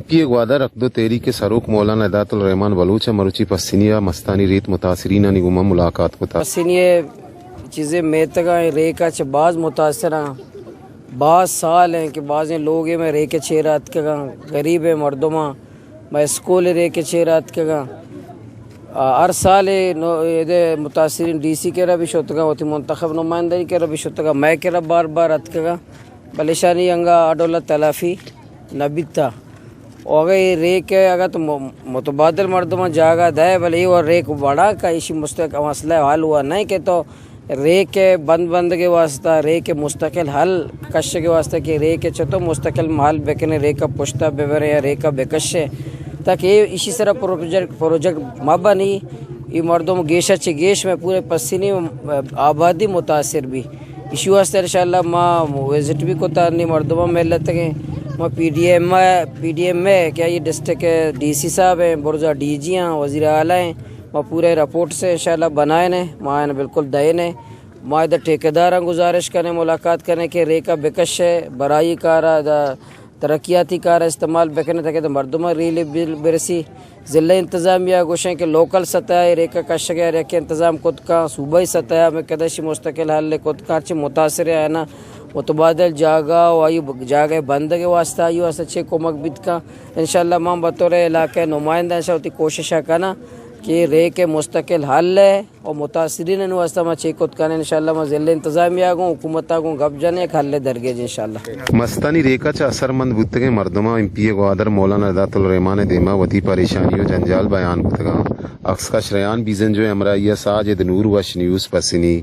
MP Gwadar اقدو تحریک سروق مولانا ہدایت الرحمان بلوچ مروچی پسینیا مستانی ریت متاثرین نگما ملاقات کو پسینیے چیزیں میتگا ریکا چ بعض متاثر ہیں، بعض سال ہیں کہ بعض لوگ ہیں میں رے کے 6 رات کے گا غریب ہے مردماں میں اسکول رے کے 6 رات کے گا ہر سال متاثرین ڈی سی کے بھی شتگا ہوتی منتخب نمائندگی کے بھی شتگا میں کے بار بار ات کے گا بلشانی انگا اڈولا تلافی نبیتا اور اگر ریک اگر تو متبادل مردمہ جاگا دے بھلے اور ریک بڑا کا اسی مستقل مسئلہ حل ہوا نہیں کہ تو ریک بند کے واسطہ ریک مستقل حل کش کے واسطہ کہ ریک چھتو مستقل محل بکنے ریکا پشتا بیورے یا ریکا بکشے تاکہ یہ اسی طرح پروجیکٹ مابا نہیں یہ مردم گیشہ چھ گیش میں پورے پسینی آبادی متاثر بھی اسی واسطے انشاءاللہ ماں وزٹ بھی کوتا نہیں مردمہ ملت گئے ماں پی ڈی ایم میں کیا یہ ڈسٹرکٹ ڈی سی صاحب ہیں برزہ ڈی جی ہیں وزیر اعلیٰ ہیں ماں پورے رپورٹ سے انشاءاللہ بنائے نے ماں بالکل دے نے ماں ادھر ٹھیکیداراں گزارش کریں ملاقات کریں کہ ریکا بکش ہے برائی کارا ترقیاتی کارا استعمال بکنے تھا کہ مردمہ ریلی برسی ضلع انتظامیہ گوشیں کہ لوکل سطح ریکا کش گیا ریکے انتظام خود کا صوبائی سطح میں کدشی مستقل حل خود کا چھ متاثر ہے نا متبادل جاگا وائی جاگے بند کے واسطہ آئی واسطہ چھ کومک بیت کا انشاءاللہ ماں بطور علاقے نمائندہ انشاء ہوتی کوشش کرنا کہ رے کے مستقل حل ہے اور متاثرین واسطہ میں چھ کت کرنے انشاءاللہ میں ضلع انتظامیہ گوں حکومت گوں گپ جانے ایک حل درگیج انشاءاللہ مستانی ریکا چا اثر مند بتگے مردمہ MP گوادر مولانا ہدایت الرحمان دیما وتی پریشانی و جنجال بیان بتگا اکس کا شریان بیزن جو امرائیہ ساجد نور وش نیوز پسینی